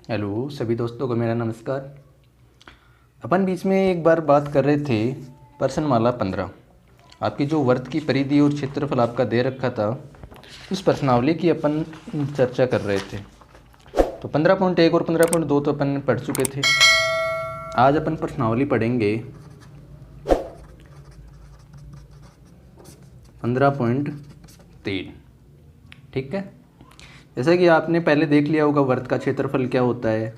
Hello सभी दोस्तों को मेरा नमस्कार। अपन बीच में एक बार बात कर रहे थे प्रश्नमाला 15। आपकी जो वर्त की परिधि और क्षेत्रफल आपका दे रखा था उस प्रश्नावली की अपन चर्चा कर रहे थे। तो 15.1 और 15.2 तो अपन पढ़ चुके थे। आज अपन प्रश्नावली पढ़ेंगे 15.3। ठीक है, जैसा कि आपने पहले देख लिया होगा वर्त का क्षेत्रफल क्या होता है।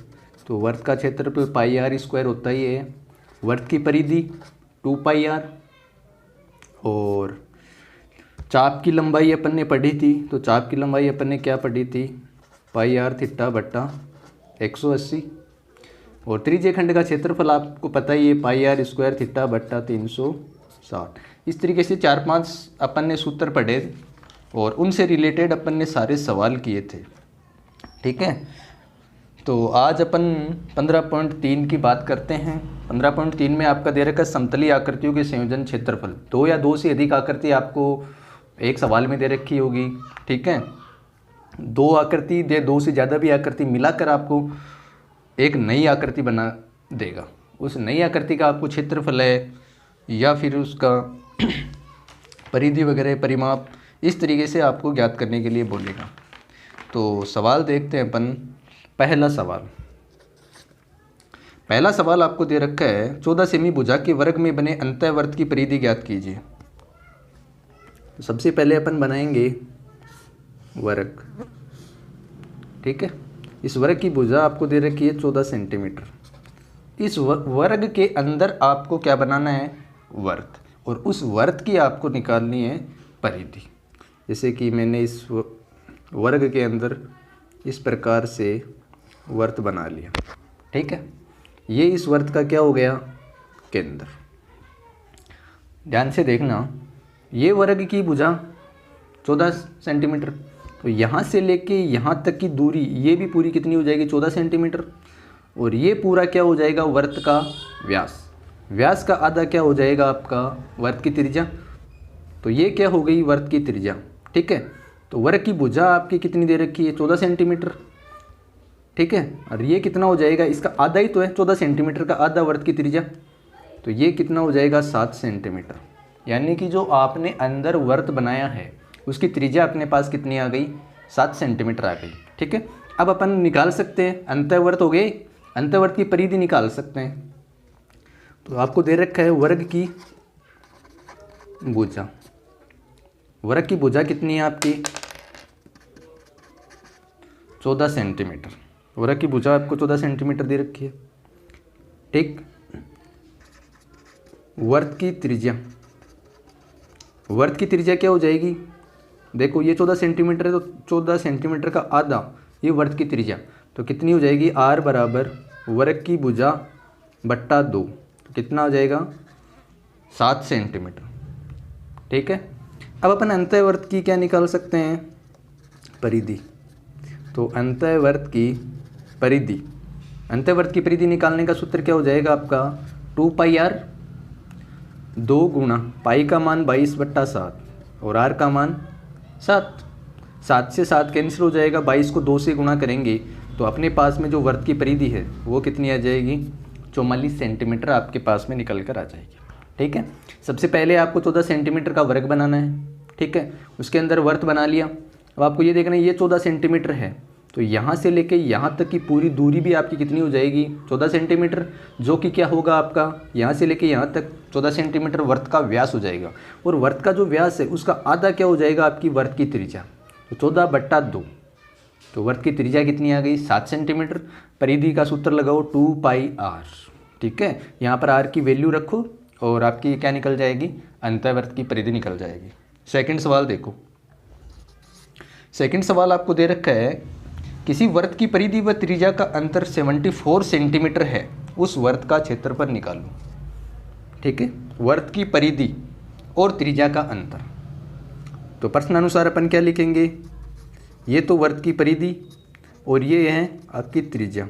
तो वर्त का क्षेत्रफल पाई आर स्क्वायर होता ही है। वर्त की परिधि 2 पाई आर और चाप की लंबाई अपन ने पढ़ी थी। तो चाप की लंबाई अपन ने क्या पढ़ी थी, पाई आर थीटा बट्टा 180। और त्रिज्य खंड का क्षेत्रफल आपको पता ही है, पाई आर स्क्वायर थीटा बट्टा 360। इस तरीके से 4-5 अपन ने सूत्र पढ़े और उनसे रिलेटेड अपन ने सारे सवाल किए थे। ठीक है, तो आज अपन 15.3 की बात करते हैं। 15.3 में आपका दे रखा समतली आकृतियों के संयोजन क्षेत्रफल। 2 या 2 से अधिक आकृति आपको एक सवाल में दे रखी होगी। ठीक है, 2 आकृति दे, 2 से ज़्यादा भी आकृति मिलाकर आपको एक नई आकृति बना देगा। उस नई आकृति का आपको क्षेत्रफल है या फिर उसका परिधि वगैरह परिमाप इस तरीके से आपको ज्ञात करने के लिए बोलेगा। तो सवाल देखते हैं अपन। पहला सवाल आपको दे रखा है 14 सेमी भुजा के वर्ग में बने अंतःवर्त की परिधि ज्ञात कीजिए। तो सबसे पहले अपन बनाएंगे वर्ग। ठीक है, इस वर्ग की भुजा आपको दे रखी है 14 सेंटीमीटर। इस वर्ग के अंदर आपको क्या बनाना है, वर्त, और उस वर्त की आपको निकालनी है परिधि। जैसे कि मैंने इस वर्ग के अंदर इस प्रकार से वर्त बना लिया। ठीक है, ये इस वर्त का क्या हो गया, केंद्र। ध्यान से देखना, ये वर्ग की भुजा 14 सेंटीमीटर, तो यहाँ से लेके यहाँ तक की दूरी ये भी पूरी कितनी हो जाएगी, 14 सेंटीमीटर। और ये पूरा क्या हो जाएगा, वर्त का व्यास। व्यास का आधा क्या हो जाएगा आपका, वर्त की त्रिज्या। तो ये क्या हो गई, वर्त की त्रिज्या। ठीक है, तो वर्ग की भुजा आपकी कितनी दे रखी है, 14 सेंटीमीटर। ठीक है, और ये कितना हो जाएगा, इसका आधा ही तो है, 14 सेंटीमीटर का आधा वर्त की त्रिज्या। तो ये कितना हो जाएगा, 7 सेंटीमीटर। यानी कि जो आपने अंदर वर्त बनाया है उसकी त्रिज्या अपने पास कितनी आ गई, 7 सेंटीमीटर आ गई। ठीक है, अब अपन निकाल सकते हैं, अंतःवर्त हो गए, अंतःवर्त की परिधि निकाल सकते हैं। तो आपको दे रखा है वर्ग की भुजा। वर्ग की भुजा कितनी है आपकी, 14 सेंटीमीटर। वर्ग की भुजा आपको 14 सेंटीमीटर दे रखी है। ठीक, वर्त की त्रिज्या, वर्त की त्रिज्या क्या हो जाएगी, देखो ये 14 सेंटीमीटर है, तो 14 सेंटीमीटर का आधा ये वर्त की त्रिज्या, तो कितनी हो जाएगी, आर बराबर वर्ग की भुजा बट्टा 2। तो कितना हो जाएगा, 7 सेंटीमीटर। ठीक है, अब अपन अंतःवर्त की क्या निकाल सकते हैं, परिधि। तो अंतःवर्त की परिधि, अंतःवर्त की परिधि निकालने का सूत्र क्या हो जाएगा आपका, 2 पाई आर, 2 गुणा पाई का मान 22/7 और आर का मान 7। 7 से 7 कैंसिल हो जाएगा, 22 को 2 से गुणा करेंगे तो अपने पास में जो वर्त की परिधि है वो कितनी आ जाएगी, 44 सेंटीमीटर आपके पास में निकल कर आ जाएगी। ठीक है, सबसे पहले आपको 14 सेंटीमीटर का वर्ग बनाना है। ठीक है, उसके अंदर वर्त बना लिया। अब आपको ये देखना है, ये 14 सेंटीमीटर है, तो यहाँ से लेके यहाँ तक की पूरी दूरी भी आपकी कितनी हो जाएगी, 14 सेंटीमीटर, जो कि क्या होगा आपका, यहाँ से लेके यहाँ तक 14 सेंटीमीटर वर्त का व्यास हो जाएगा। और वर्त का जो व्यास है उसका आधा क्या हो जाएगा, आपकी वर्त की त्रिज्या। तो 14/2, तो वर्त की त्रिज्या कितनी आ गई, 7 सेंटीमीटर। परिधि का सूत्र लगाओ, 2 पाई आर। ठीक है, यहाँ पर आर की वैल्यू रखो और आपकी क्या निकल जाएगी, अंतःवर्त की परिधि निकल जाएगी। सेकंड सवाल देखो। सेकंड सवाल आपको दे रखा है, किसी वर्त की परिधि व त्रिज्या का अंतर 74 सेंटीमीटर है, उस वर्त का क्षेत्रफल निकालो। ठीक है, वर्त की परिधि और त्रिज्या का अंतर। तो प्रश्नानुसार अपन क्या लिखेंगे, ये तो वर्त की परिधि और ये है आपकी त्रिज्या।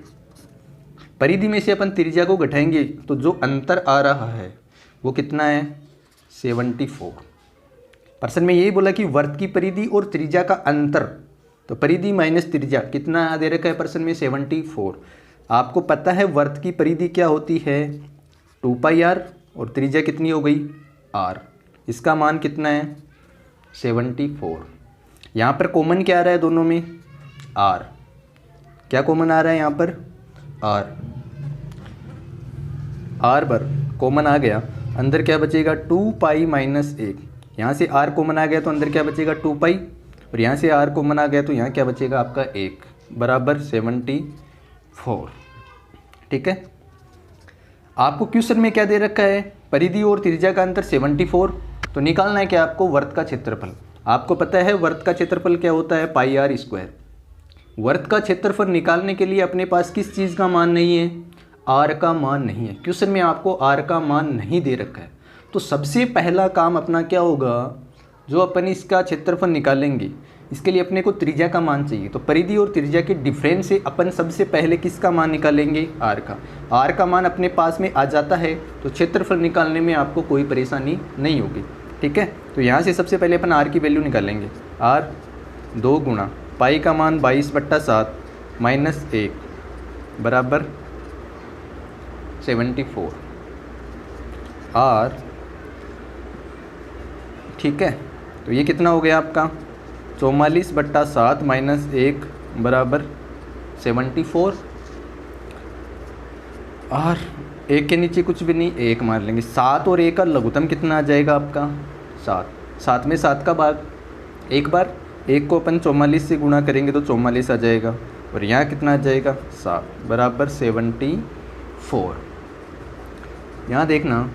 परिधि में से अपन त्रिज्या को घटाएंगे तो जो अंतर आ रहा है वो कितना है, 74। प्रश्न में यही बोला कि वर्त की परिधि और त्रिज्या का अंतर तो परिधि माइनस त्रिज्या कितना दे रखा है प्रश्न में 74। आपको पता है वर्त की परिधि क्या होती है 2πr और त्रिज्या कितनी हो गई r। इसका मान कितना है 74। यहाँ पर कॉमन क्या आ रहा है दोनों में r। क्या कॉमन आ रहा है यहाँ पर r। r बर कॉमन आ गया, अंदर क्या बचेगा 2π माइनस 1। यहाँ से r कॉमन आ गया तो अंदर क्या बचेगा 2π, और यहाँ से r कॉमन आ गया तो यहाँ क्या बचेगा आपका 1 बराबर 74। ठीक है। आपको क्वेश्चन में क्या दे रखा है परिधि और त्रिज्या का अंतर 74, तो निकालना है क्या आपको वर्त का क्षेत्रफल। आपको पता है वर्त का क्षेत्रफल क्या होता है πr²। वर्त का क्षेत्रफल निकालने के लिए अपने पास किस चीज़ का मान नहीं है r का मान नहीं है। क्वेश्चन में आपको r का मान नहीं दे रखा है, तो सबसे पहला काम अपना क्या होगा, जो अपन इसका क्षेत्रफल निकालेंगे इसके लिए अपने को त्रिज्या का मान चाहिए। तो परिधि और त्रिज्या के डिफरेंस से अपन सबसे पहले किसका मान निकालेंगे r का। r का मान अपने पास में आ जाता है तो क्षेत्रफल निकालने में आपको कोई परेशानी नहीं होगी। ठीक है, तो यहाँ से सबसे पहले अपन r की वैल्यू निकालेंगे। r 2 गुणा पाई का मान 22/7 माइनस 1 बराबर 74 r। ठीक है, तो ये कितना हो गया आपका 44/7 माइनस 1 बराबर 74। और 1 के नीचे कुछ भी नहीं, 1 मार लेंगे। 7 और 1 का लघुत्तम कितना आ जाएगा आपका 7। 7 में 7 का भाग एक बार, 1 को अपन 44 से गुणा करेंगे तो 44 आ जाएगा, और यहाँ कितना आ जाएगा 7 बराबर 74। यहाँ देखना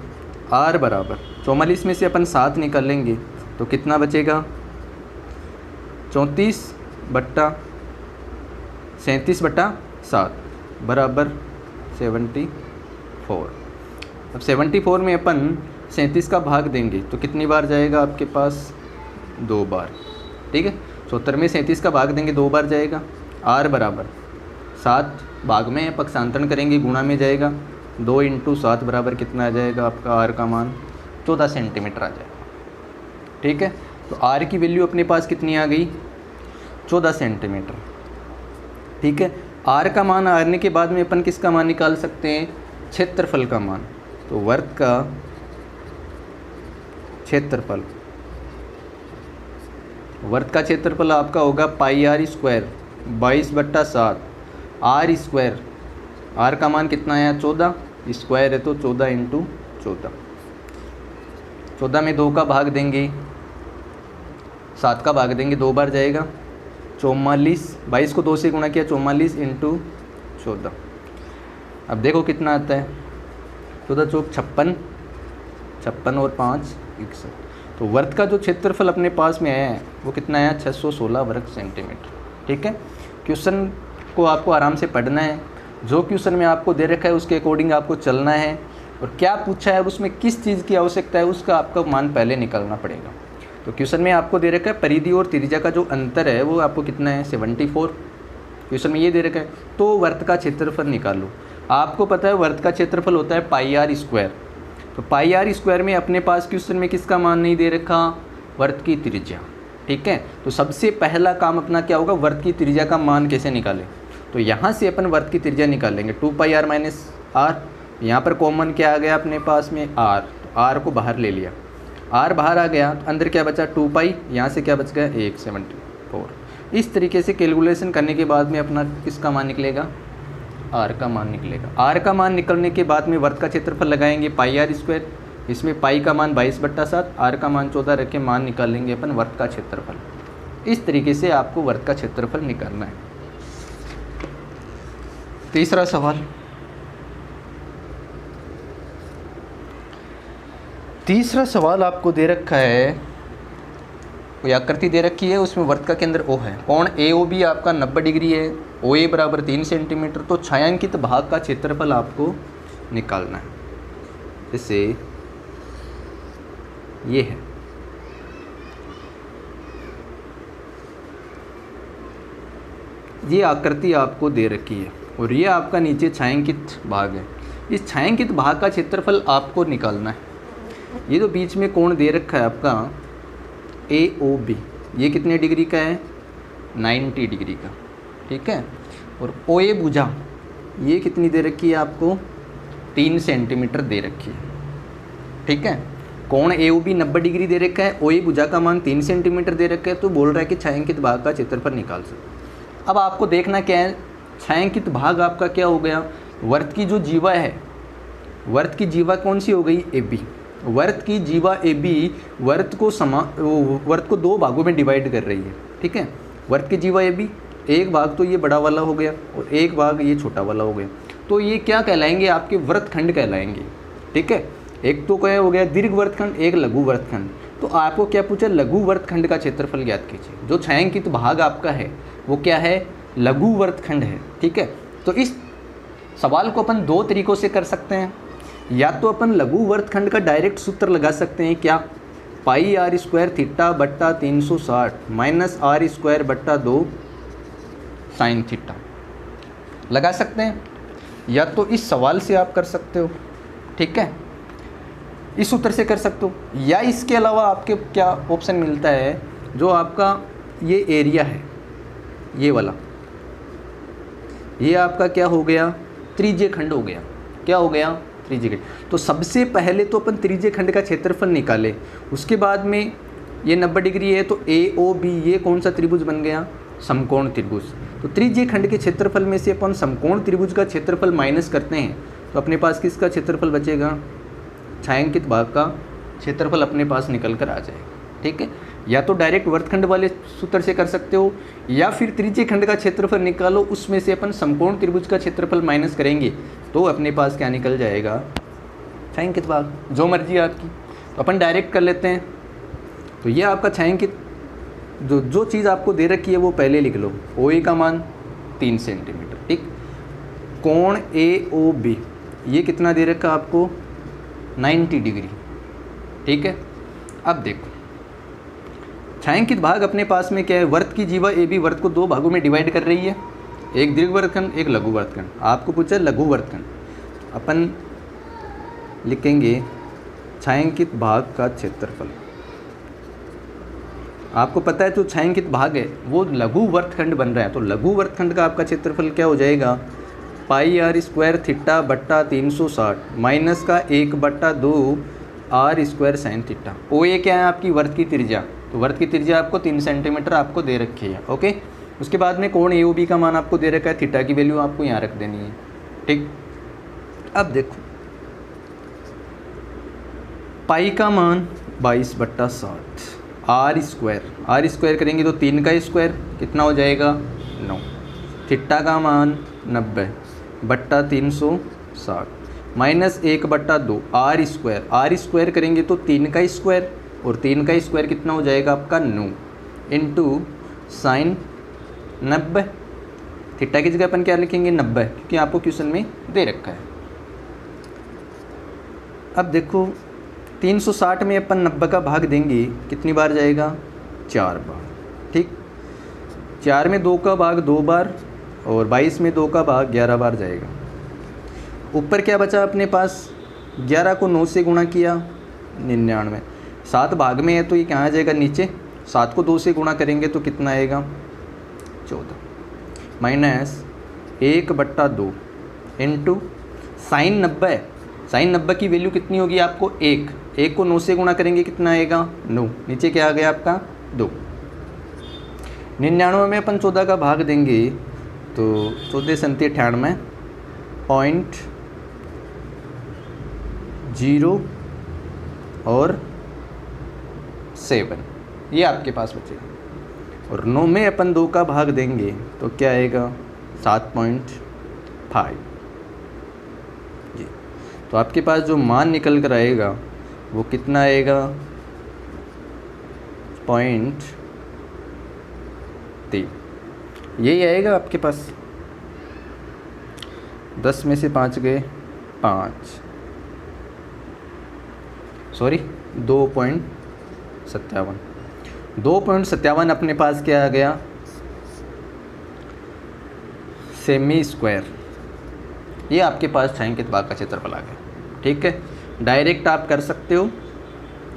r बराबर 44 में से अपन 7 निकालेंगे तो कितना बचेगा 37/7 बराबर 74। अब 74 में अपन 37 का भाग देंगे तो कितनी बार जाएगा आपके पास 2 बार। ठीक है, 74 में 37 का भाग देंगे 2 बार जाएगा। r बराबर 7 भाग में पक्षांतरण करेंगे गुणा में जाएगा, 2 × 7 बराबर कितना आ जाएगा आपका r का मान 14 सेंटीमीटर आ जाएगा। ठीक है, तो r की वैल्यू अपने पास कितनी आ गई 14 सेंटीमीटर। ठीक है, r का मान आने के बाद में अपन किसका मान निकाल सकते हैं क्षेत्रफल का मान। तो वर्त का क्षेत्रफल, वर्त का क्षेत्रफल आपका होगा πr² 22/7 r²। r का मान कितना आया 14, स्क्वायर है तो 14 × 14। 14 में 2 का भाग देंगे, 7 का भाग देंगे 2 बार जाएगा, 44। 22 को 2 से गुणा किया 44 × 14। अब देखो कितना आता है 14 चौक 56, 56 और 5 61। तो वर्त का जो क्षेत्रफल अपने पास में आया है वो कितना आया 616 वर्ग सेंटीमीटर। ठीक है, क्वेश्चन को आपको आराम से पढ़ना है, जो क्वेश्चन में आपको दे रखा है उसके अकॉर्डिंग आपको चलना है, और क्या पूछा है और उसमें किस चीज़ की आवश्यकता है उसका आपका मान पहले निकालना पड़ेगा। तो क्वेश्चन में आपको दे रखा है परिधि और त्रिज्या का जो अंतर है वो आपको कितना है 74। क्वेश्चन में ये दे रखा है, तो वर्त का क्षेत्रफल निकालो। आपको पता है वर्त का क्षेत्रफल होता है πr²। तो πr² में अपने पास क्वेश्चन में किसका मान नहीं दे रखा वर्त की त्रिज्या। ठीक है, तो सबसे पहला काम अपना क्या होगा वर्त की त्रिज्या का मान कैसे निकालें। तो यहाँ से अपन वर्त की त्रिज्या निकालेंगे 2πr माइनस r। यहाँ पर कॉमन क्या आ गया अपने पास में r, तो r को बाहर ले लिया, r बाहर आ गया तो अंदर क्या बचा 2π, यहाँ से क्या बच गया 174। इस तरीके से कैलकुलेशन करने के बाद में अपना किसका मान निकलेगा r का मान निकलेगा। r का मान निकलने के बाद में वर्त का क्षेत्रफल लगाएंगे πr², इसमें पाई का मान 22/7, r का मान 14 रख के मान निकालेंगे अपन वर्त का क्षेत्रफल। इस तरीके से आपको वर्त का क्षेत्रफल निकालना है। तीसरा सवाल, तीसरा सवाल आपको दे रखा है, कोई आकृति दे रखी है उसमें वर्त का केंद्र O है, कोण AOB आपका 90 डिग्री है, OA बराबर 3 सेंटीमीटर। तो छायांकित भाग का क्षेत्रफल आपको निकालना है। जैसे ये है, ये आकृति आपको दे रखी है और ये आपका नीचे छायांकित भाग है। इस छायांकित भाग का क्षेत्रफल आपको निकालना है। ये तो बीच में कोण दे रखा है आपका AOB, ये कितने डिग्री का है 90 डिग्री का, ठीक है। और OA भुजा ये कितनी दे रखी है आपको, 3 सेंटीमीटर दे रखी है, ठीक है। कोण AOB 90 डिग्री दे रखा है, OA भुजा का मान 3 सेंटीमीटर दे रखा है, तो बोल रहा है कि छायांकित भाग का क्षेत्रफल निकाल सकते। अब आपको देखना क्या है, छायांकित भाग आपका क्या हो गया, वर्त की जो जीवा है, वर्त की जीवा कौन सी हो गई, AB। वर्त की जीवा AB वर्त को 2 भागों में डिवाइड कर रही है, ठीक है। वर्त की जीवा AB, एक भाग तो ये बड़ा वाला हो गया और एक भाग ये छोटा वाला हो गया, तो ये क्या कहलाएंगे, आपके वृत्तखंड कहलाएंगे, ठीक है। एक तो क्या हो गया दीर्घ वृत्तखंड, एक लघु वृत्तखंड। तो आपको क्या पूछा, लघु वृत्तखंड का क्षेत्रफल ज्ञात कीजिए। जो छायांकित भाग आपका है वो क्या है, लघु वृत्तखंड है, ठीक है। तो इस सवाल को अपन 2 तरीक़ों से कर सकते हैं। या तो अपन लघु वृत्तखंड का डायरेक्ट सूत्र लगा सकते हैं, क्या, पाई r स्क्वायर थीटा बट्टा 360 माइनस r स्क्वायर बट्टा 2 साइन थीटा लगा सकते हैं। या तो इस सवाल से आप कर सकते हो, ठीक है, इस सूत्र से कर सकते हो। या इसके अलावा आपके क्या ऑप्शन मिलता है, जो आपका ये एरिया है, ये वाला, ये आपका क्या हो गया, त्रिज्य खंड हो गया। क्या हो गया, त्रिज्य खंड। तो सबसे पहले तो अपन त्रिज्य खंड का क्षेत्रफल निकाले, उसके बाद में ये 90 डिग्री है तो AOB ये कौन सा त्रिभुज बन गया, समकोण त्रिभुज। तो त्रिज्य खंड के क्षेत्रफल में से अपन समकोण त्रिभुज का क्षेत्रफल माइनस करते हैं, तो अपने पास किसका क्षेत्रफल बचेगा, छायांकित भाग का क्षेत्रफल अपने पास निकल कर आ जाएगा, ठीक है। या तो डायरेक्ट वृत्तखंड वाले सूत्र से कर सकते हो, या फिर त्रिज्य खंड का क्षेत्रफल निकालो, उसमें से अपन समकोण त्रिभुज का क्षेत्रफल माइनस करेंगे तो अपने पास क्या निकल जाएगा, छायांकित भाग। जो मर्जी आपकी, तो अपन डायरेक्ट कर लेते हैं। तो ये आपका छायांकित जो चीज़ आपको दे रखी है वो पहले लिख लो। OA का मान 3 सेंटीमीटर, ठीक। कोण AOB ये कितना दे रखा आपको, 90 डिग्री, ठीक है। अब देखो छायांकित भाग अपने पास में क्या है, वर्त की जीवा AB वर्त को 2 भागों में डिवाइड कर रही है, एक दीर्घ वृत्तखंड एक लघु वृत्तखंड। आपको पूछा लघु वृत्तखंड, अपन लिखेंगे छायांकित भाग का क्षेत्रफल। आपको पता है जो छायांकित भाग है वो लघु वृत्तखंड बन रहा है, तो लघु वृत्तखंड का आपका क्षेत्रफल क्या हो जाएगा, पाई r स्क्वायर थीटा बट्टा 360 माइनस का 1/2 r square sine theta. OA क्या है आपकी, वर्त की त्रिज्या, तो वर्त की त्रिज्या आपको 3 सेंटीमीटर आपको दे रखी है, ओके। उसके बाद में कोण AOB का मान आपको दे रखा है, थीटा की वैल्यू आपको यहाँ रख देनी है, ठीक। अब देखो पाई का मान 22/60, r स्क्वायर करेंगे तो 3 का स्क्वायर कितना हो जाएगा, 9। थीटा का मान 90 बट्टा 360 माइनस 1/2 r स्क्वायर करेंगे तो 3 का स्क्वायर, और 3 का स्क्वायर कितना हो जाएगा आपका 9 इंटू साइन 90। थीटा की जगह अपन क्या लिखेंगे 90, क्योंकि आपको क्वेश्चन में दे रखा है। अब देखो 360 में अपन 90 का भाग देंगे, कितनी बार जाएगा, 4 बार, ठीक। 4 में 2 का भाग 2 बार, और 22 में 2 का भाग 11 बार जाएगा। ऊपर क्या बचा अपने पास, 11 को 9 से गुणा किया 99, 7 भाग में है तो ये कहाँ आ जाएगा नीचे, 7 को 2 से गुणा करेंगे तो कितना आएगा, 14 माइनस 1/2 इंटू साइन 90। साइन 90 की वैल्यू कितनी होगी आपको, 1 को 9 से गुणा करेंगे कितना आएगा, 9, नीचे क्या आ गया आपका 2। 99 में अपन 14 का भाग देंगे तो 14 संती 98 0 और 7 ये आपके पास बचेगा। और 9 में अपन 2 का भाग देंगे तो क्या आएगा 7.5 जी। तो आपके पास जो मान निकल कर आएगा वो कितना आएगा 0.3 यही आएगा आपके पास। 10 में से 5 गए 5 सॉरी 2.57 अपने पास क्या आ गया सेमी स्क्वायर। ये आपके पास छायांकित भाग का क्षेत्रफल आ गया। ठीक है, डायरेक्ट आप कर सकते हो,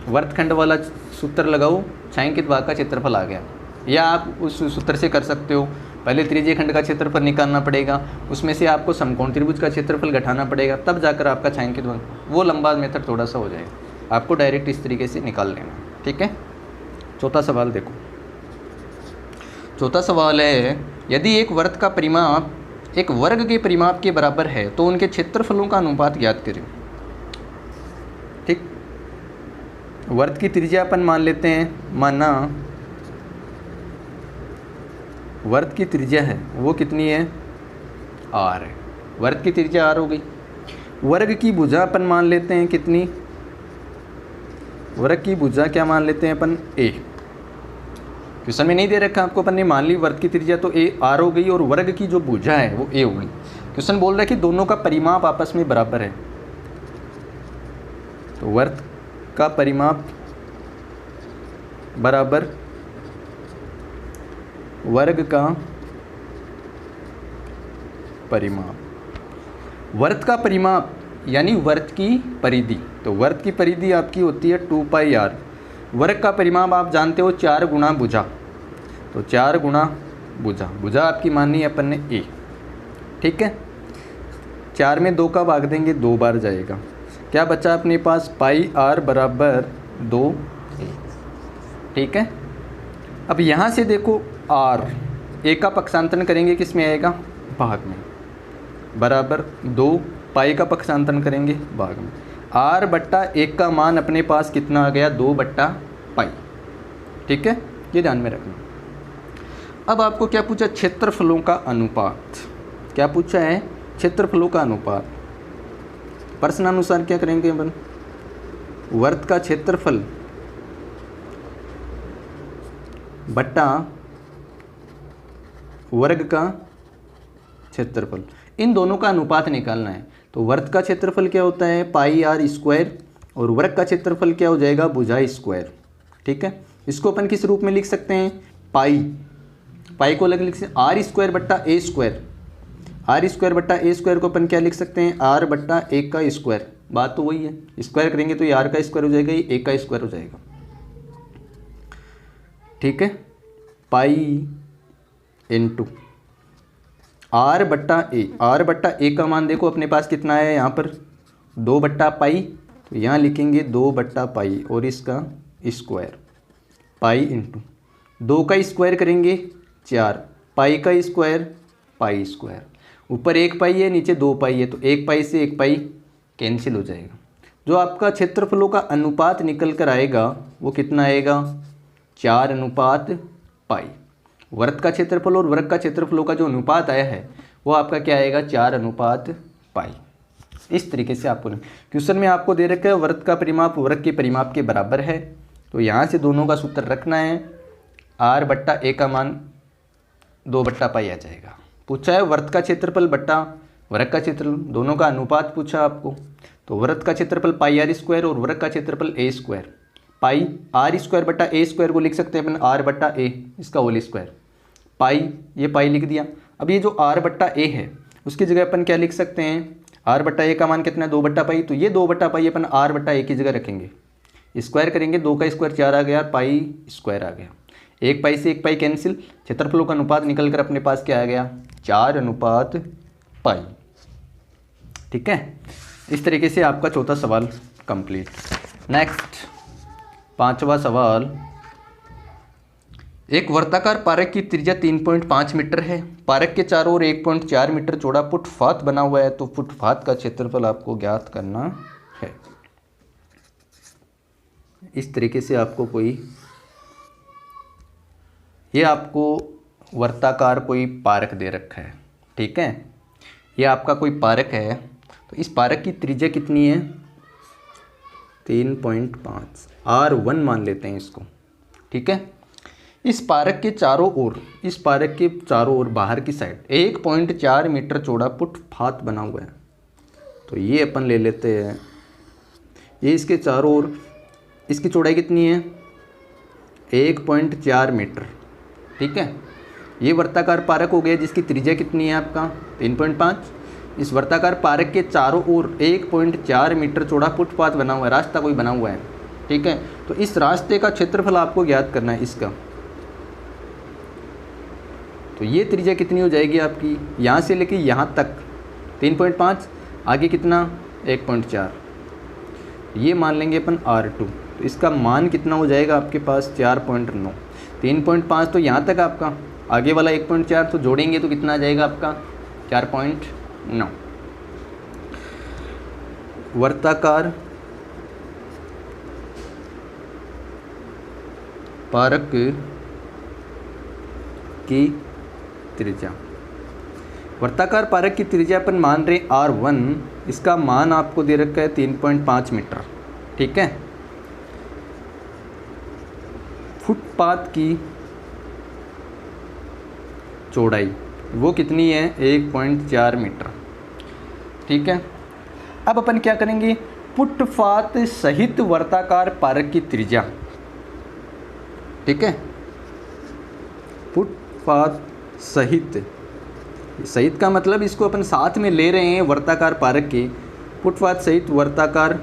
वर्तखंड वाला सूत्र लगाओ, छायांकित भाग का क्षेत्रफल आ गया। या आप उस सूत्र से कर सकते हो, पहले त्रिज्यीय खंड का क्षेत्रफल निकालना पड़ेगा, उसमें से आपको समकोण त्रिभुज का क्षेत्रफल घटाना पड़ेगा, तब जाकर आपका छायांकित बन, वो लंबा मेथड थोड़ा सा हो जाएगा। आपको डायरेक्ट इस तरीके से निकाल लेना, ठीक है। चौथा सवाल देखो, चौथा सवाल है, यदि एक वृत्त का परिमाप एक वर्ग के परिमाप के बराबर है तो उनके क्षेत्रफलों का अनुपात ज्ञात करें। ठीक, वृत्त की त्रिज्या अपन मान लेते हैं, माना वृत्त की त्रिज्या है वो कितनी है, r है, वृत्त की त्रिज्या r हो गई। वर्ग की भुजा अपन मान लेते हैं कितनी, वर्ग की भुजा क्या मान लेते हैं अपन, a। क्वेश्चन में नहीं दे रखा आपको, अपन ने मान ली वर्ग की त्रिज्या तो a r हो गई और वर्ग की जो भुजा है वो a हो गई। क्वेश्चन बोल रहा है कि दोनों का परिमाप आपस में बराबर है, तो वृत्त का परिमाप बराबर वर्ग का परिमाप। वृत्त का परिमाप यानी वृत्त की परिधि, तो वृत्त की परिधि आपकी होती है 2πr। वर्ग का परिमाप आप जानते हो 4 गुणा भुजा, तो 4 गुणा भुजा, भुजा आपकी माननी है अपन ने a, ठीक है। 4 में 2 का भाग देंगे 2 बार जाएगा, क्या बचा अपने पास, πr बराबर 2a, ठीक है। अब यहाँ से देखो r, a का पक्षांतरण करेंगे किस में आएगा, भाग में, बराबर 2 पाई का पक्षांतरण करेंगे भाग में, r बट्टा 1 का मान अपने पास कितना आ गया, 2 बट्टा पाई, ठीक है, ये ध्यान में रखना। अब आपको क्या पूछा, क्षेत्रफलों का अनुपात, क्या पूछा है, क्षेत्रफलों का अनुपात। प्रश्नानुसार क्या करेंगे अपन, वृत्त का क्षेत्रफल बट्टा वर्ग का क्षेत्रफल, इन दोनों का अनुपात निकालना है। तो वृत्त का क्षेत्रफल क्या होता है, πr² और वर्ग का क्षेत्रफल क्या हो जाएगा, भुजा स्क्वायर, ठीक है। इसको अपन किस रूप में लिख सकते हैं, पाई को अलग लिख सकते हैं r² बट्टा a², r² बट्टा a² को अपन क्या लिख सकते हैं, r बट्टा 1 का स्क्वायर, बात तो वही है, स्क्वायर करेंगे तो ये r का स्क्वायर हो जाएगा, ये 1 का स्क्वायर हो जाएगा, ठीक है। पाई इंटू r बट्टा a, r बट्टा a का मान देखो अपने पास कितना है यहाँ पर, 2 बट्टा पाई, तो यहाँ लिखेंगे 2 बट्टा पाई और इसका स्क्वायर, पाई इंटू 2 का स्क्वायर करेंगे 4, पाई का स्क्वायर पाई स्क्वायर, ऊपर 1 पाई है नीचे 2 पाई है, तो 1 पाई से 1 पाई कैंसिल हो जाएगा। जो आपका क्षेत्रफलों का अनुपात निकल कर आएगा वो कितना आएगा, 4:पाई। वृत्त का क्षेत्रफल और वर्ग का क्षेत्रफलों का जो अनुपात आया है वो आपका क्या आएगा, 4:पाई। इस तरीके से आपको क्वेश्चन में आपको दे रखा है वृत्त का परिमाप वर्ग के परिमाप के बराबर है, तो यहाँ से दोनों का सूत्र रखना है, r बट्टा a का मान 2/पाई आ जाएगा। पूछा है वृत्त का क्षेत्रफल बट्टा वर्ग का क्षेत्रफल, दोनों का अनुपात पूछा आपको, तो वृत्त का क्षेत्रफल πr² और वर्ग का क्षेत्रफल a², पाई r² बट्टा a² को लिख सकते हैं अपन r बट्टा a, इसका होल स्क्वायर, पाई, ये पाई लिख दिया। अब ये जो r बट्टा a है उसकी जगह अपन क्या लिख सकते हैं, r बट्टा a का मान कितना है, 2/पाई, तो ये 2/पाई अपन r बट्टा a की जगह रखेंगे, स्क्वायर करेंगे, 2 का स्क्वायर 4 आ गया, पाई स्क्वायर आ गया, 1 पाई से 1 पाई कैंसिल, क्षेत्रफलों का अनुपात निकल कर अपने पास क्या आ गया, 4:पाई, ठीक है। इस तरीके से आपका चौथा सवाल कंप्लीट। नेक्स्ट 5वां सवाल, एक वर्ताकार पारक की त्रिज्या 3.5 मीटर है, पारक के चारों ओर 1.4 मीटर चौड़ा फुटपाथ बना हुआ है, तो फुटपाथ का क्षेत्रफल आपको ज्ञात करना है। इस तरीके से आपको कोई, ये आपको वर्ताकार कोई पारक दे रखा है, ठीक है, ये आपका कोई पारक है, तो इस पारक की त्रिज्या कितनी है, 3.5, R1 मान लेते हैं इसको, ठीक है। इस पार्क के चारों ओर, इस पार्क के चारों ओर बाहर की साइड 1.4 मीटर चौड़ा फुटपाथ बना हुआ है, तो ये अपन ले लेते हैं, ये इसके चारों ओर, इसकी चौड़ाई कितनी है, 1.4 मीटर, ठीक है। ये वर्ताकार पार्क हो गया जिसकी त्रिज्या कितनी है आपका 3.5। इस वर्ताकार पार्क के चारों ओर 1.4 मीटर चौड़ा फुटपाथ बना हुआ है, रास्ता कोई बना हुआ है, ठीक है। तो इस रास्ते का क्षेत्रफल आपको ज्ञात करना है, इसका तो ये त्रिज्या कितनी हो जाएगी आपकी, यहाँ से लेके यहाँ तक 3.5, आगे कितना 1.4, ये मान लेंगे अपन R2। तो इसका मान कितना हो जाएगा आपके पास 4.9। 3.5 तो यहाँ तक आपका, आगे वाला 1.4, तो जोड़ेंगे तो कितना आ जाएगा आपका 4.9। वर्ताकार पारक की त्रिज्या, वर्ताकार पारक की त्रिज्या अपन मान रहे R1, इसका मान आपको दे रखा है 3.5 मीटर। ठीक है, फुटपाथ की चौड़ाई वो कितनी है 1.4 मीटर। ठीक है, अब अपन क्या करेंगे, फुटपाथ सहित वर्ताकार पारक की त्रिज्या। ठीक है, फुटपाथ सहित, सहित का मतलब इसको अपन साथ में ले रहे हैं वर्ताकार पारक के, फुटपाथ सहित वर्ताकार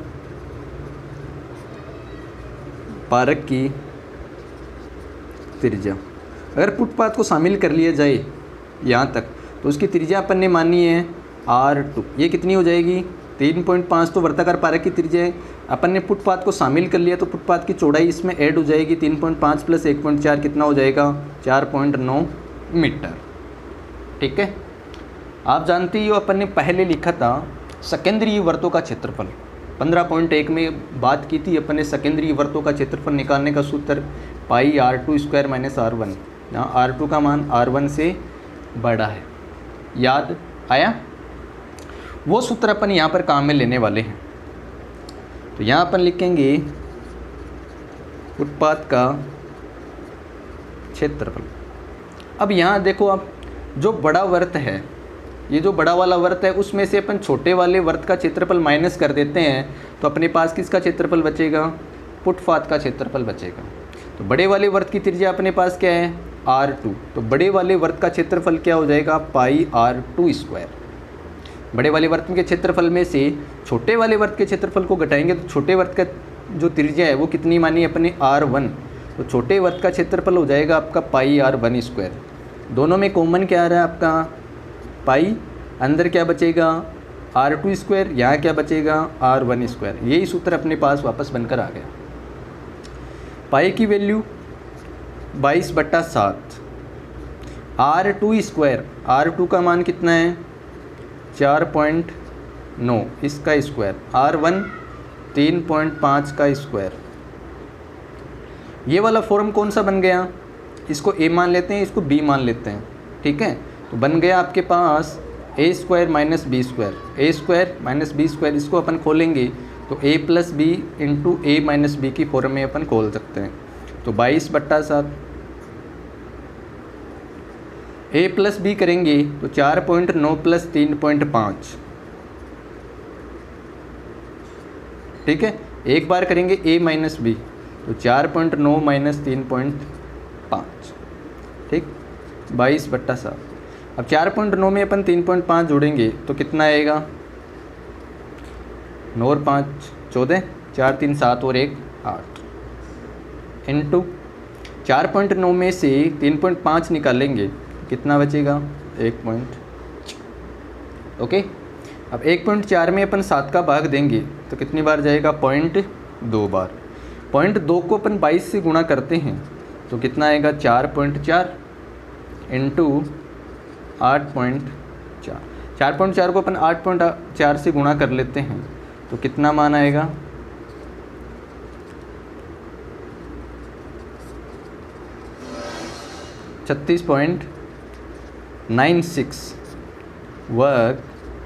पारक की त्रिज्या। अगर फुटपाथ को शामिल कर लिया जाए यहाँ तक, तो उसकी त्रिज्या अपन ने मानी है R2। ये कितनी हो जाएगी 3.5, तो वर्ताकार पारक की त्रिज्या है। अपन ने फुटपाथ को शामिल कर लिया तो फुटपाथ की चौड़ाई इसमें ऐड हो जाएगी, 3.5 प्लस 1.4 कितना हो जाएगा 4.9 मीटर। ठीक है, आप जानते ही हो अपन ने पहले लिखा था सकेंद्रीय वृत्तों का क्षेत्रफल, 15.1 में बात की थी अपन ने सकेंद्रीय वृत्तों का क्षेत्रफल निकालने का सूत्र पाई R2 स्क्वायर माइनस R1, जहाँ R2 का मान R1 से बड़ा है। याद आया? वो सूत्र अपन यहाँ पर काम में लेने वाले हैं। तो यहाँ अपन लिखेंगे फुटपाथ का क्षेत्रफल। अब यहाँ देखो आप, जो बड़ा वृत्त है, ये जो बड़ा वाला वृत्त है, उसमें से अपन छोटे वाले वृत्त का क्षेत्रफल माइनस कर देते हैं, तो अपने पास किसका क्षेत्रफल बचेगा, फुटपाथ का क्षेत्रफल बचेगा। तो बड़े वाले वृत्त की त्रिज्या अपने पास क्या है R2, तो बड़े वाले वृत्त का क्षेत्रफल क्या हो जाएगा पाई R2 स्क्वायर। बड़े वाले वृत्त के क्षेत्रफल में से छोटे वाले वृत्त के क्षेत्रफल को घटाएंगे तो छोटे वृत्त का जो त्रिज्या है वो कितनी मानी अपने R1, तो छोटे वृत्त का क्षेत्रफल हो जाएगा आपका पाई R1 स्क्वायर। दोनों में कॉमन क्या आ रहा है आपका पाई, अंदर क्या बचेगा R2 स्क्वायर, यहाँ क्या बचेगा R1 स्क्वायर। यही सूत्र अपने पास वापस बनकर आ गया। पाई की वैल्यू 22/7, R2 स्क्वायर, R2 का मान कितना है 4.9, इसका स्क्वायर, R1 3.5 का स्क्वायर। ये वाला फॉर्म कौन सा बन गया, इसको A मान लेते हैं, इसको B मान लेते हैं। ठीक है, तो बन गया आपके पास A square minus B square, A square minus B square. इसको अपन खोलेंगे तो A plus B into A minus B की फॉर्म में अपन खोल सकते हैं। तो 22/7, A प्लस B करेंगे तो 4.9 प्लस 3.5। ठीक है, एक बार करेंगे A माइनस B तो 4.9 माइनस 3.5। ठीक, 22/7। अब 4.9 में अपन 3.5 जोड़ेंगे तो कितना आएगा 9 और 5 14, 4 3 7 और 1 8, इंटू 4.9 में से 3.5 निकालेंगे कितना बचेगा 1. ओके, अब 1.4 में अपन 7 का भाग देंगे तो कितनी बार जाएगा 0.2 बार। 0.2 को अपन 22 से गुणा करते हैं तो कितना आएगा 4.4 इंटू 8.4। 4.4 को अपन 8.4 से गुणा कर लेते हैं तो कितना मान आएगा 36.96 वर्ग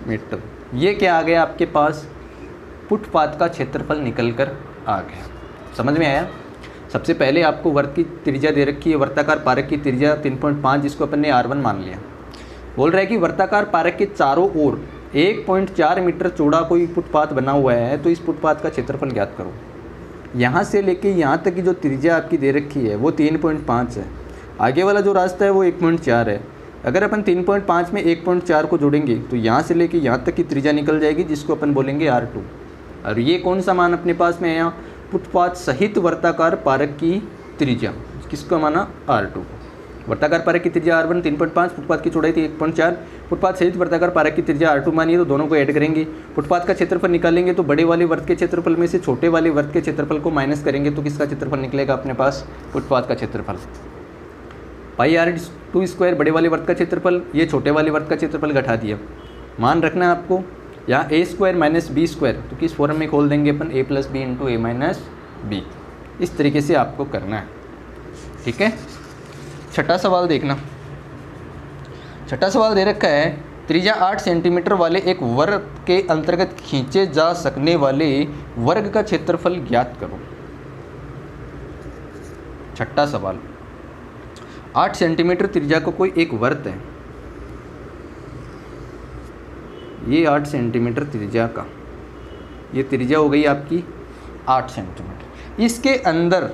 मीटर। ये क्या आ गया आपके पास, फुटपाथ का क्षेत्रफल निकल कर आ गया। समझ में आया? सबसे पहले आपको वृत्त की त्रिज्या दे रखी है, वर्ताकार पारक की त्रिज्या 3.5, जिसको अपन ने R1 मान लिया। बोल रहा है कि वर्ताकार पारक के चारों ओर 1.4 मीटर चौड़ा कोई फुटपाथ बना हुआ है, तो इस फुटपाथ का क्षेत्रफल ज्ञात करो। यहाँ से लेके यहाँ तक की जो त्रिज्या आपकी दे रखी है वो 3.5 है, आगे वाला जो रास्ता है वो 1.4 है। अगर अपन 3.5 में 1.4 को जोड़ेंगे तो यहाँ से लेके यहाँ तक की त्रिज्या निकल जाएगी, जिसको अपन बोलेंगे R2। और ये कौन सा मान अपने पास में है यहाँ, फुटपाथ सहित वर्ताकार पारक की त्रिज्या, किसको माना R2। वर्ताकार पारक की त्रिज्या r1 3.5, फुटपाथ की चौड़ाई थी 1.4, फुटपाथ सहित वर्ताकार पारक की त्रिज्या r2 मानिए, तो दोनों को ऐड करेंगे। फुटपाथ का क्षेत्रफल निकालेंगे तो बड़े वाले वर्त के क्षेत्रफल में से छोटे वाले वर्त के क्षेत्रफल को माइनस करेंगे तो किसका क्षेत्रफल निकलेगा अपने पास? फुटपाथ का क्षेत्रफल। पाई r2 स्क्वायर बड़े वाले वर्त का क्षेत्रफल, ये छोटे वाले वर्त का क्षेत्रफल घटा दिया। मान रखना है आपको यहाँ a square minus b square, तो किस फॉर्म में खोल देंगे अपन? a plus b into a minus b. इस तरीके से आपको करना है, ठीक है। छठा सवाल देखना। छठा सवाल दे रखा है त्रिज्या 8 सेंटीमीटर वाले एक वर्ग के अंतर्गत खींचे जा सकने वाले वर्ग का क्षेत्रफल ज्ञात करो। छठा सवाल, 8 सेंटीमीटर त्रिज्या का कोई एक वर्ग है, ये 8 सेंटीमीटर त्रिज्या का, ये त्रिज्या हो गई आपकी 8 सेंटीमीटर। इसके अंदर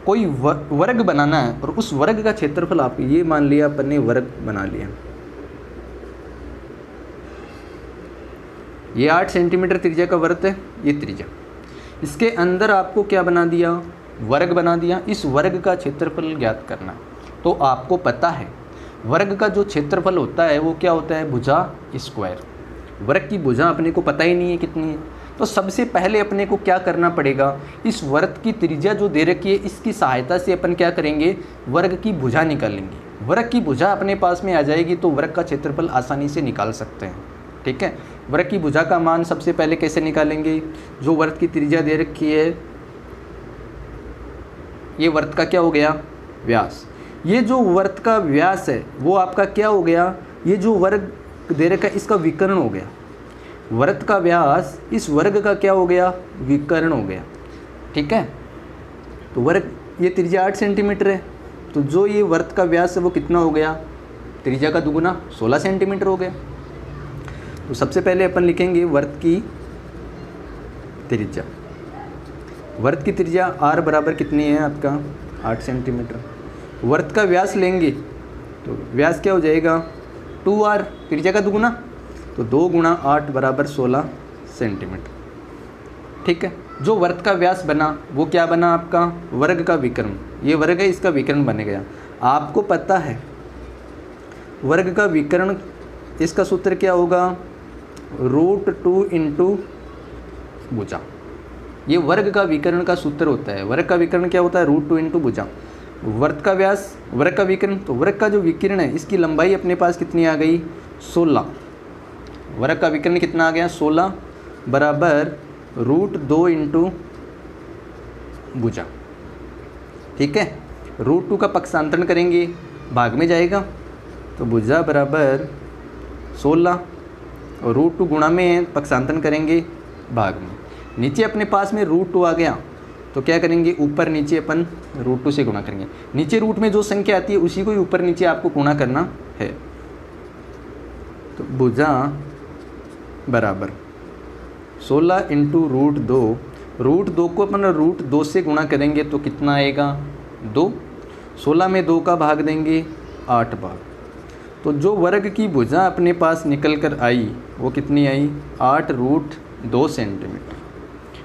कोई वर्ग बनाना है और उस वर्ग का क्षेत्रफल आप, ये मान लिया अपन ने वर्ग बना लिया, ये 8 सेंटीमीटर त्रिज्या का वर्ग है, ये त्रिज्या। इसके अंदर आपको क्या बना दिया? वर्ग बना दिया। इस वर्ग का क्षेत्रफल ज्ञात करना है। तो आपको पता है वर्ग का जो क्षेत्रफल होता है वो क्या होता है? भुजा स्क्वायर। वर्ग की भुजा अपने को पता ही नहीं है कितनी है, तो सबसे पहले अपने को क्या करना पड़ेगा? इस वर्ग की त्रिज्या जो दे रखी है इसकी सहायता से अपन क्या करेंगे? वर्ग की भुजा निकालेंगे। वर्ग की भुजा अपने पास में आ जाएगी तो वर्ग का क्षेत्रफल आसानी से निकाल सकते हैं, ठीक है। वर्ग की भुजा का मान सबसे पहले कैसे निकालेंगे? जो वर्ग की त्रिज्या दे रखी है, ये वर्ग का क्या हो गया? व्यास। ये जो वर्ग का व्यास है वो आपका क्या हो गया? ये जो वर्ग दे रखा है इसका विकर्ण हो गया। वर्ग का व्यास इस वर्ग का क्या हो गया? विकर्ण हो गया, ठीक है। तो वर्ग, ये त्रिज्या 8 सेंटीमीटर है, तो जो ये वर्ग का व्यास है वो कितना हो गया? त्रिज्या का दुगुना 16 सेंटीमीटर हो गया। तो सबसे पहले अपन लिखेंगे वर्ग की त्रिज्या। वर्ग की त्रिज्या r बराबर कितनी है आपका? 8 सेंटीमीटर। वर्ग का व्यास लेंगे तो व्यास क्या हो जाएगा? 2r, त्रिज्या का दुगुना, तो 2 गुणा 8 बराबर 16 सेंटीमीटर, ठीक है। जो वर्ग का व्यास बना वो क्या बना आपका? वर्ग का विकर्ण। ये वर्ग है, इसका विकर्ण बन गया। आपको पता है वर्ग का विकर्ण, इसका सूत्र क्या होगा? √2 इंटू भुजा। ये वर्ग का विकर्ण का सूत्र होता है। वर्ग का विकर्ण क्या होता है? √2 इंटू भुजा। वर्ग का व्यास, वर्ग का विकर्ण, तो वर्ग का जो विकर्ण है इसकी लंबाई अपने पास कितनी आ गई? 16। वर्ग का विकर्ण कितना आ गया? 16 बराबर √2 इंटू भुजा, ठीक है। √2 का पक्षांतरण करेंगे, भाग में जाएगा, तो भुजा बराबर 16 और √2 गुणा में पक्षांतरण करेंगे, भाग में। नीचे अपने पास में √2 आ गया तो क्या करेंगे? ऊपर नीचे अपन √2 से गुणा करेंगे। नीचे रूट में जो संख्या आती है उसी को ही ऊपर नीचे आपको गुणा करना है। तो भुजा बराबर 16 इंटू √2, √2 को अपन √2 से गुणा करेंगे तो कितना आएगा? 2। 16 में 2 का भाग देंगे, 8 भाग। तो जो वर्ग की भुजा अपने पास निकल कर आई वो कितनी आई? 8√2 सेंटीमीटर।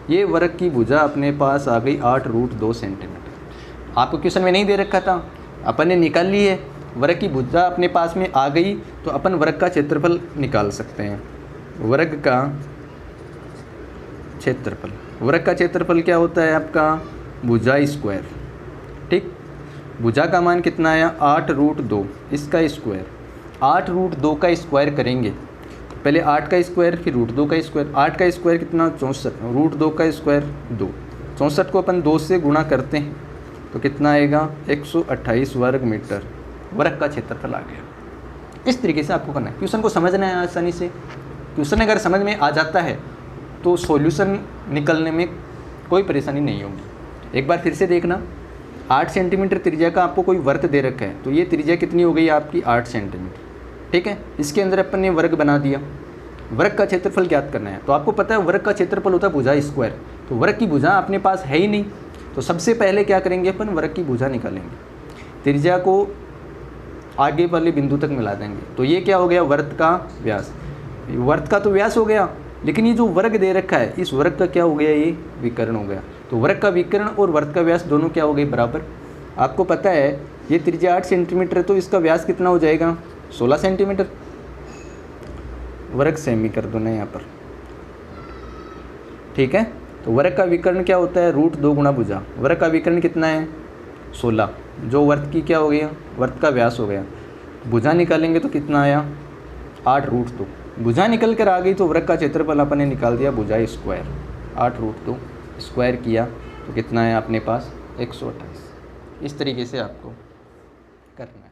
ये वर्ग की भुजा अपने पास आ गई 8√2 सेंटीमीटर। आपको क्वेश्चन में नहीं दे रखा था, अपन ने निकाल ली है। वर्ग की भुजा अपने पास में आ गई तो अपन वर्ग का क्षेत्रफल निकाल सकते हैं। वर्ग का क्षेत्रफल, वर्ग का क्षेत्रफल क्या होता है आपका? भुजा स्क्वायर, ठीक। भुजा का मान कितना आया? 8√2, इसका स्क्वायर। 8√2 का स्क्वायर करेंगे, पहले 8 का स्क्वायर फिर √2 का स्क्वायर। 8 का स्क्वायर कितना? 64। √2 का स्क्वायर 2। 64 को अपन 2 से गुणा करते हैं तो कितना आएगा? 128 वर्ग मीटर वर्ग का क्षेत्रफल आ गया। इस तरीके से आपको करना है। क्वेश्चन को समझना है आसानी से। क्वेश्चन अगर समझ में आ जाता है तो सॉल्यूशन निकलने में कोई परेशानी नहीं होगी। एक बार फिर से देखना, 8 सेंटीमीटर त्रिज्या का आपको कोई वर्ग दे रखा है, तो ये त्रिज्या कितनी हो गई आपकी? 8 सेंटीमीटर, ठीक है। इसके अंदर अपन ने वर्ग बना दिया। वर्ग का क्षेत्रफल ज्ञात करना है, तो आपको पता है वर्ग का क्षेत्रफल होता है भुजा स्क्वायर। तो वर्ग की भुजा अपने पास है ही नहीं, तो सबसे पहले क्या करेंगे अपन? वर्ग की भुजा निकालेंगे। त्रिज्या को आगे वाले बिंदु तक मिला देंगे, तो ये क्या हो गया? वर्ग का व्यास। वर्ग का तो व्यास हो गया, लेकिन ये जो वर्ग दे रखा है इस वर्ग का क्या हो गया? ये विकर्ण हो गया। तो वर्ग का विकर्ण और वर्ग का व्यास दोनों क्या हो गए? बराबर। आपको पता है ये त्रिज्या 8 सेंटीमीटर है तो इसका व्यास कितना हो जाएगा 16 सेंटीमीटर। वर्ग सेमी कर दो ना यहाँ पर, ठीक है। तो वर्ग का विकर्ण क्या होता है, √2 गुणा भुजा। वर्ग का विकर्ण कितना है 16, जो वर्त की क्या हो गया, वर्त का व्यास हो गया। भुजा निकालेंगे तो कितना आया 8√2। भुजा निकल कर आ गई तो वर्ग का क्षेत्रफल अपन ने निकाल दिया भुजा स्क्वायर। 8√2 स्क्वायर किया तो कितना है अपने पास 128। इस तरीके से आपको करना है।